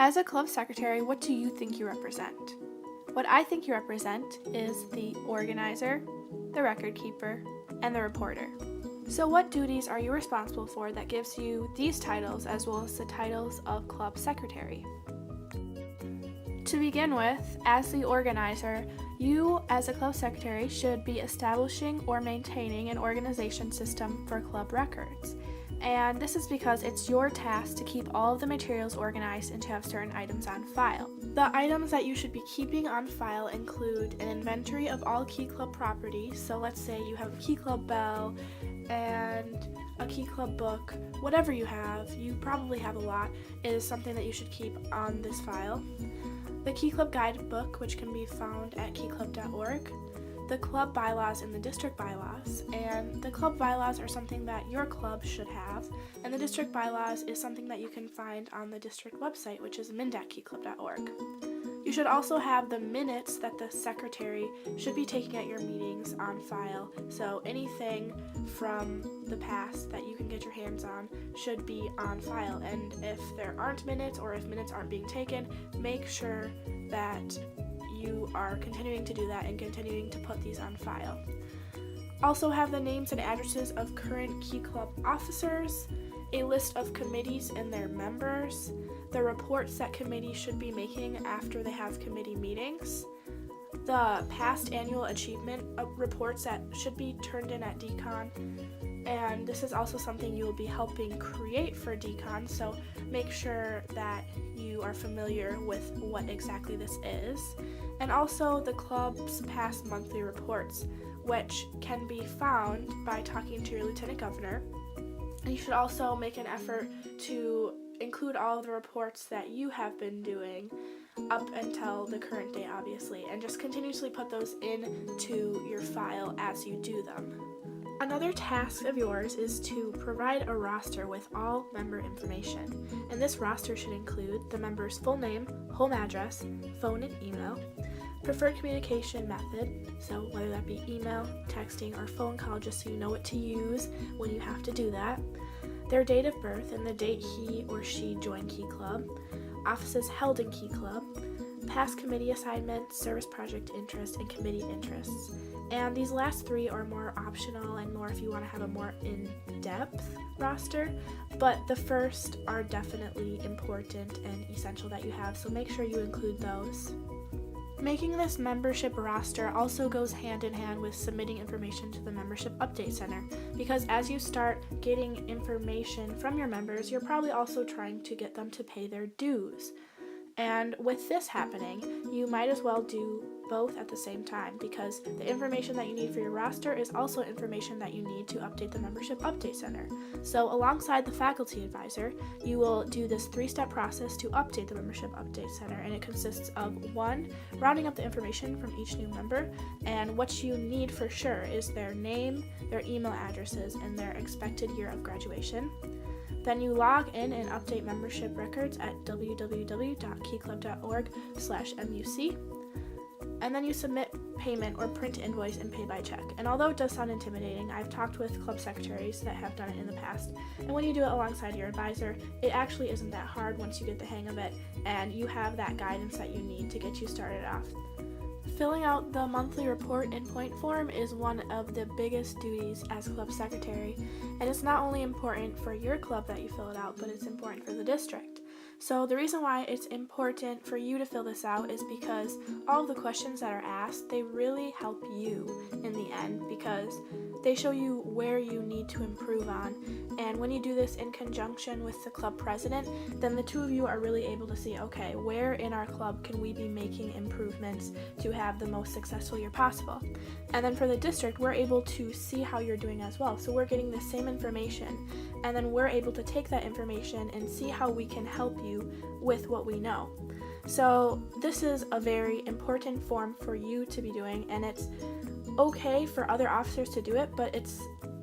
As a club secretary, what do you think you represent? What I think you represent is the organizer, the record keeper, and the reporter. So what duties are you responsible for that gives you these titles as well as the titles of club secretary? To begin with, as the organizer, you as a club secretary should be establishing or maintaining an organization system for club records. And this is because it's your task to keep all of the materials organized and to have certain items on file. The items that you should be keeping on file include an inventory of all Key Club property. So let's say you have a Key Club bell and a Key Club book. Whatever you have, you probably have a lot, is something that you should keep on this file. The Key Club guidebook, which can be found at keyclub.org. The club bylaws and the district bylaws, and the club bylaws are something that your club should have, and the district bylaws is something that you can find on the district website, which is min.keyclub.org. You should also have the minutes that the secretary should be taking at your meetings on file, so anything from the past that you can get your hands on should be on file, and if there aren't minutes or if minutes aren't being taken, make sure that you are continuing to do that and continuing to put these on file. Also have the names and addresses of current Key Club officers, a list of committees and their members, the reports that committees should be making after they have committee meetings, the past annual achievement reports that should be turned in at DCON, and this is also something you will be helping create for DCON, so make sure that you are familiar with what exactly this is. And also the club's past monthly reports, which can be found by talking to your lieutenant governor. And you should also make an effort to include all of the reports that you have been doing up until the current day, obviously, and just continuously put those into your file as you do them. Another task of yours is to provide a roster with all member information, and this roster should include the member's full name, home address, phone and email, preferred communication method, so whether that be email, texting, or phone call, just so you know what to use when you have to do that, their date of birth and the date he or she joined Key Club, offices held in Key Club, past committee assignments, service project interest, and committee interests. And these last three are more optional and more if you want to have a more in-depth roster, but the first are definitely important and essential that you have, so make sure you include those. Making this membership roster also goes hand in hand with submitting information to the Membership Update Center, because as you start getting information from your members, you're probably also trying to get them to pay their dues. And with this happening, you might as well do both at the same time, because the information that you need for your roster is also information that you need to update the Membership Update Center. So alongside the faculty advisor, you will do this 3-step process to update the Membership Update Center, and it consists of 1, rounding up the information from each new member, and what you need for sure is their name, their email addresses, and their expected year of graduation. Then you log in and update membership records at www.keyclub.org/MUC. And then you submit payment or print invoice and pay by check. And although it does sound intimidating, I've talked with club secretaries that have done it in the past. And when you do it alongside your advisor, it actually isn't that hard once you get the hang of it and you have that guidance that you need to get you started off. Filling out the monthly report in point form is one of the biggest duties as club secretary, and it's not only important for your club that you fill it out, but it's important for the district. So the reason why it's important for you to fill this out is because all of the questions that are asked, they really help you in the end, because they show you where you need to improve on. And when you do this in conjunction with the club president, then the two of you are really able to see, okay, where in our club can we be making improvements to have the most successful year possible? And then for the district, we're able to see how you're doing as well. So we're getting the same information, and then we're able to take that information and see how we can help you with what we know. So this is a very important form for you to be doing, and it's okay for other officers to do it, but it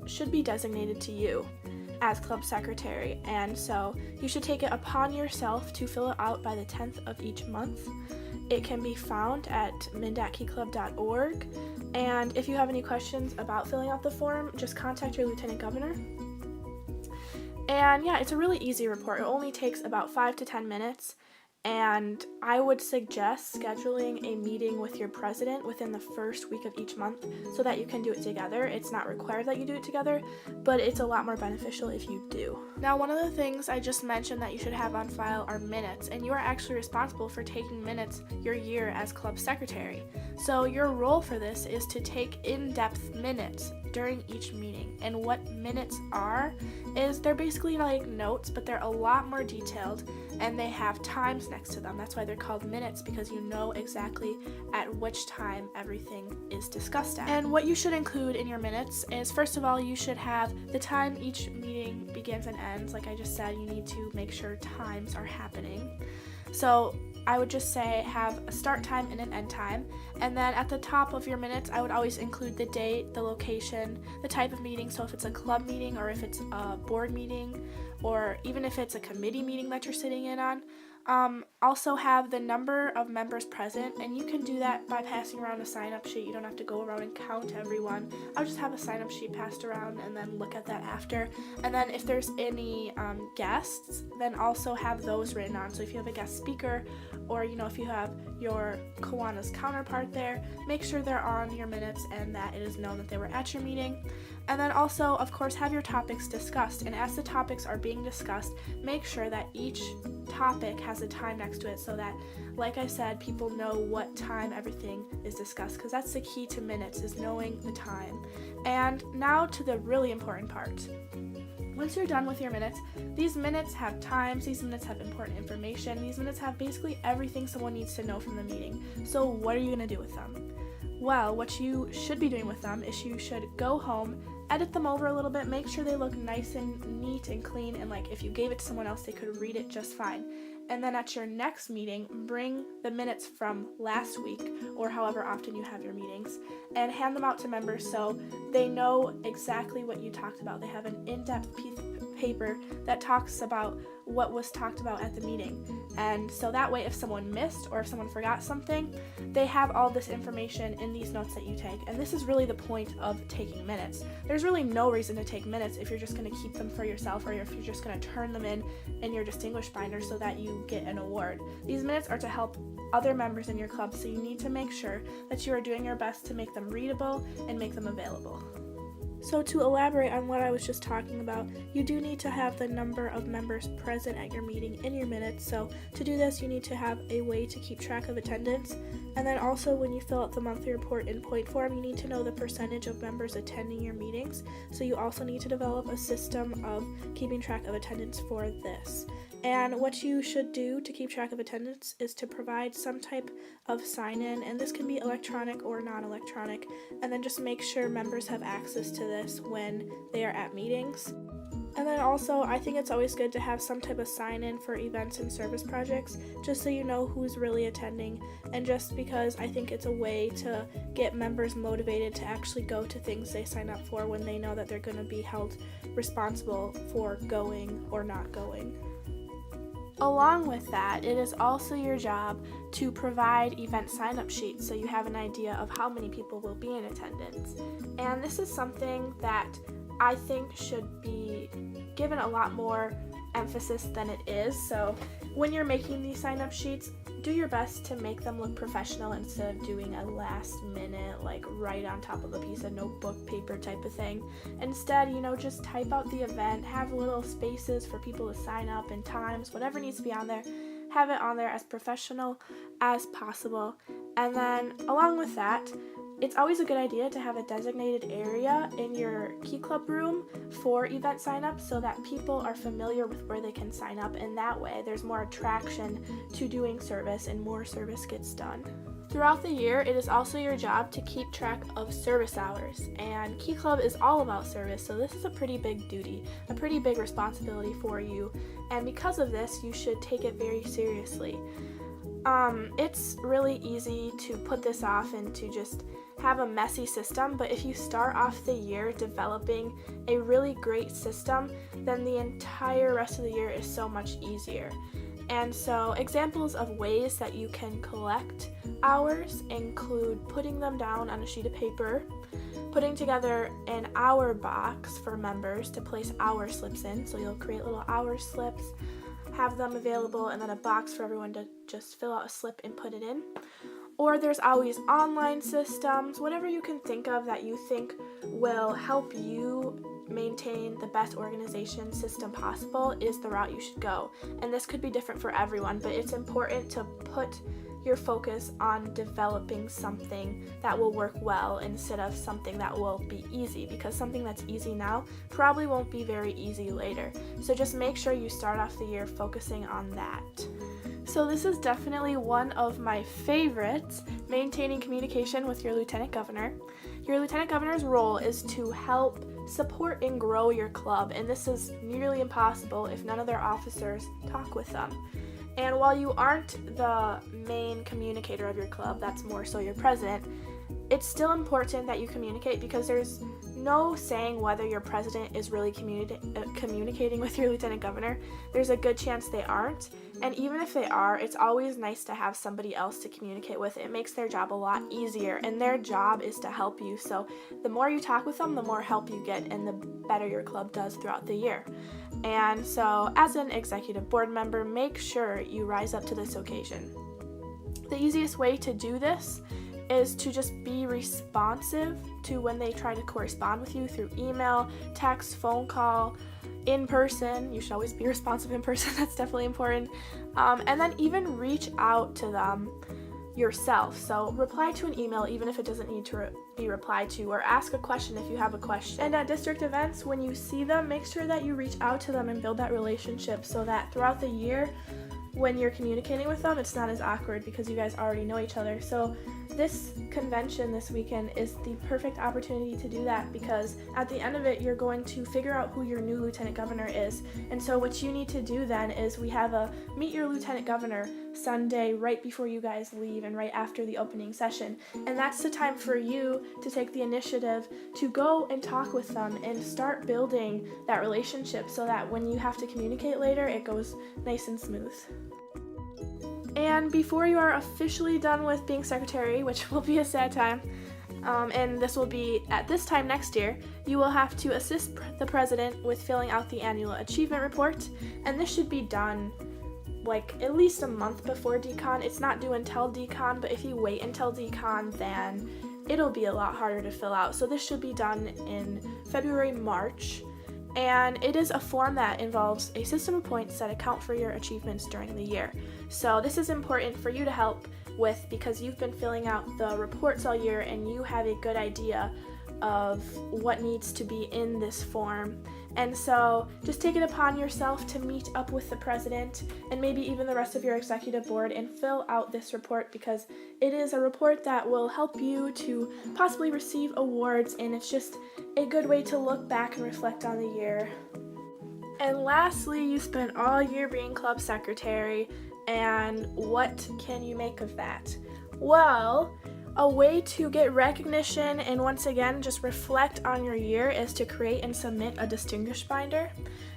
should be designated to you as club secretary, and so you should take it upon yourself to fill it out by the 10th of each month. It can be found at min.keyclub.org, and if you have any questions about filling out the form, just contact your lieutenant governor. And yeah, it's a really easy report. It only takes about 5 to 10 minutes, And I would suggest scheduling a meeting with your president within the first week of each month so that you can do it together. It's not required that you do it together, but it's a lot more beneficial if you do. Now, one of the things I just mentioned that you should have on file are minutes, and you are actually responsible for taking minutes your year as club secretary. So your role for this is to take in-depth minutes during each meeting. And what minutes are is they're basically like notes, but they're a lot more detailed and they have times next to them. That's why they're called minutes, because you know exactly at which time everything is discussed at. And what you should include in your minutes is, first of all, you should have the time each meeting begins and ends. Like I just said, you need to make sure times are happening. So I would just say have a start time and an end time. And then at the top of your minutes, I would always include the date, the location, the type of meeting. So if it's a club meeting or if it's a board meeting or even if it's a committee meeting that you're sitting in on. Also have the number of members present, and you can do that by passing around a sign-up sheet. You don't have to go around and count everyone. I'll just have a sign-up sheet passed around and then look at that after. And then if there's any guests, then also have those written on. So if you have a guest speaker or if you have your Kiwanis counterpart there, make sure they're on your minutes and that it is known that they were at your meeting. And then also, of course, have your topics discussed. And as the topics are being discussed, make sure that each topic has a time next to it so that, like I said, people know what time everything is discussed, because that's the key to minutes, is knowing the time. And now to the really important part. Once you're done with your minutes, these minutes have times, these minutes have important information, these minutes have basically everything someone needs to know from the meeting. So what are you going to do with them? Well, what you should be doing with them is you should go home, edit them over a little bit, make sure they look nice and neat and clean, and like if you gave it to someone else, they could read it just fine. And then at your next meeting, bring the minutes from last week or however often you have your meetings and hand them out to members so they know exactly what you talked about. They have an in-depth piece of paper that talks about what was talked about at the meeting. And so that way, if someone missed or if someone forgot something, they have all this information in these notes that you take. And this is really the point of taking minutes. There's really no reason to take minutes if you're just going to keep them for yourself or if you're just going to turn them in your distinguished binder so that you get an award. These minutes are to help other members in your club, so you need to make sure that you are doing your best to make them readable and make them available. So to elaborate on what I was just talking about, you do need to have the number of members present at your meeting in your minutes. So to do this, you need to have a way to keep track of attendance. And then also when you fill out the monthly report in point form, you need to know the percentage of members attending your meetings. So you also need to develop a system of keeping track of attendance for this. And what you should do to keep track of attendance is to provide some type of sign-in, and this can be electronic or non-electronic, and then just make sure members have access to this when they are at meetings. And then also, I think it's always good to have some type of sign-in for events and service projects, just so you know who's really attending, and just because I think it's a way to get members motivated to actually go to things they sign up for when they know that they're going to be held responsible for going or not going. Along with that, it is also your job to provide event sign-up sheets so you have an idea of how many people will be in attendance. And this is something that I think should be given a lot more emphasis than it is. So when you're making these sign-up sheets, do your best to make them look professional instead of doing a last minute, like right on top of a piece of notebook paper type of thing. Instead, just type out the event, have little spaces for people to sign up and times, whatever needs to be on there, have it on there as professional as possible. And then along with that, it's always a good idea to have a designated area in your Key Club room for event signups so that people are familiar with where they can sign up, and that way there's more attraction to doing service and more service gets done. Throughout the year, it is also your job to keep track of service hours, and Key Club is all about service, so this is a pretty big duty, a pretty big responsibility for you, and because of this, you should take it very seriously. It's really easy to put this off and to just have a messy system, but if you start off the year developing a really great system, then the entire rest of the year is so much easier. And so examples of ways that you can collect hours include putting them down on a sheet of paper, putting together an hour box for members to place hour slips in, so you'll create little hour slips, have them available and then a box for everyone to just fill out a slip and put it in. Or there's always online systems. Whatever you can think of that you think will help you maintain the best organization system possible is the route you should go. And this could be different for everyone, but it's important to put your focus on developing something that will work well instead of something that will be easy, because something that's easy now probably won't be very easy later. So just make sure you start off the year focusing on that. So this is definitely one of my favorites, maintaining communication with your lieutenant governor. Your lieutenant governor's role is to help support and grow your club, and this is nearly impossible if none of their officers talk with them. And while you aren't the main communicator of your club, that's more so your president, it's still important that you communicate, because there's no saying whether your president is really communicating with your lieutenant governor. There's a good chance they aren't. And even if they are, it's always nice to have somebody else to communicate with. It makes their job a lot easier, and their job is to help you. So the more you talk with them, the more help you get, and the better your club does throughout the year. And so as an executive board member, make sure you rise up to this occasion. The easiest way to do this is to just be responsive to when they try to correspond with you through email, text, phone call, in person. You should always be responsive in person. That's definitely important. And then even reach out to them yourself. So reply to an email even if it doesn't need to be replied to, or ask a question if you have a question. And at district events, when you see them, make sure that you reach out to them and build that relationship, so that throughout the year when you're communicating with them, it's not as awkward because you guys already know each other. So this convention this weekend is the perfect opportunity to do that, because at the end of it, you're going to figure out who your new lieutenant governor is. And so what you need to do then is we have a meet your lieutenant governor Sunday right before you guys leave and right after the opening session. And that's the time for you to take the initiative to go and talk with them and start building that relationship, so that when you have to communicate later, it goes nice and smooth. And before you are officially done with being secretary, which will be a sad time, and this will be at this time next year, you will have to assist the president with filling out the annual achievement report, and this should be done like at least a month before DCON. It's not due until DCON, but if you wait until DCON, then it'll be a lot harder to fill out. So this should be done in February, March. And it is a form that involves a system of points that account for your achievements during the year. So this is important for you to help with, because you've been filling out the reports all year and you have a good idea of what needs to be in this form. And so just take it upon yourself to meet up with the president and maybe even the rest of your executive board and fill out this report, because it is a report that will help you to possibly receive awards, and it's just a good way to look back and reflect on the year. And lastly, you spent all year being club secretary, and what can you make of that? Well, a way to get recognition and once again just reflect on your year is to create and submit a distinguished binder.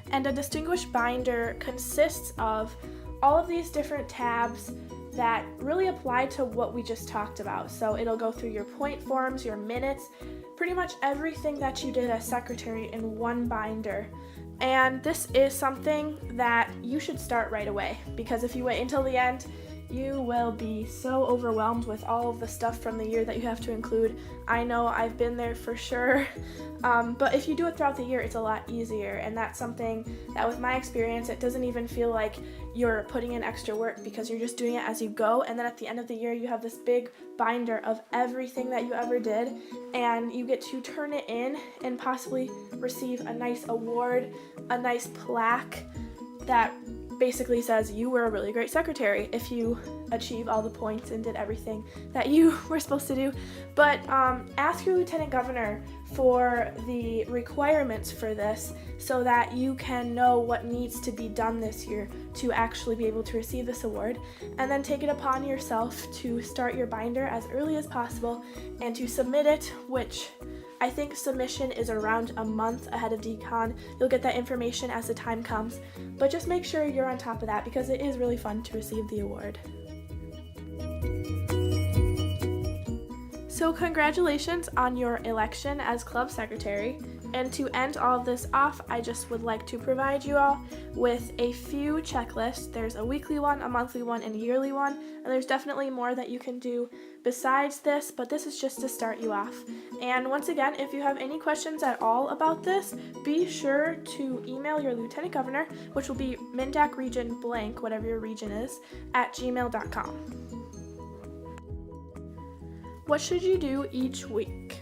And a distinguished binder consists of all of these different tabs that really apply to what we just talked about. So it'll go through your point forms, your minutes, pretty much everything that you did as secretary in one binder. And this is something that you should start right away, because if you wait until the end, you will be so overwhelmed with all of the stuff from the year that you have to include. I know I've been there for sure, but if you do it throughout the year, it's a lot easier, and that's something that with my experience, it doesn't even feel like you're putting in extra work, because you're just doing it as you go, and then at the end of the year, you have this big binder of everything that you ever did, and you get to turn it in and possibly receive a nice award, a nice plaque that basically says you were a really great secretary if you achieve all the points and did everything that you were supposed to do. But ask your lieutenant governor for the requirements for this, so that you can know what needs to be done this year to actually be able to receive this award, and then take it upon yourself to start your binder as early as possible and to submit it, which I think submission is around a month ahead of DCON. You'll get that information as the time comes, but just make sure you're on top of that, because it is really fun to receive the award. So congratulations on your election as club secretary. And to end all of this off, I just would like to provide you all with a few checklists. There's a weekly one, a monthly one, and a yearly one. And there's definitely more that you can do besides this, but this is just to start you off. And once again, if you have any questions at all about this, be sure to email your lieutenant governor, which will be Mindac Region blank, whatever your region is, at gmail.com. What should you do each week?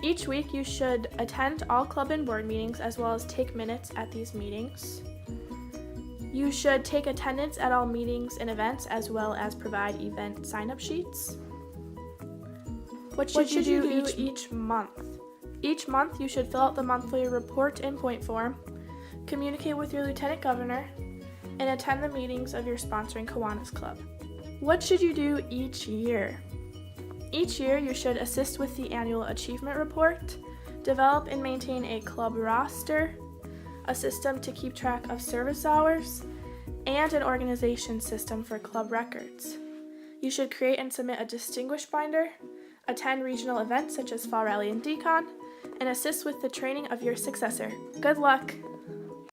Each week you should attend all club and board meetings as well as take minutes at these meetings. You should take attendance at all meetings and events as well as provide event sign-up sheets. What should you do each month? Each month you should fill out the monthly report and point form, communicate with your lieutenant governor, and attend the meetings of your sponsoring Kiwanis Club. What should you do each year? Each year, you should assist with the annual achievement report, develop and maintain a club roster, a system to keep track of service hours, and an organization system for club records. You should create and submit a distinguished binder, attend regional events such as Fall Rally and Decon, and assist with the training of your successor. Good luck!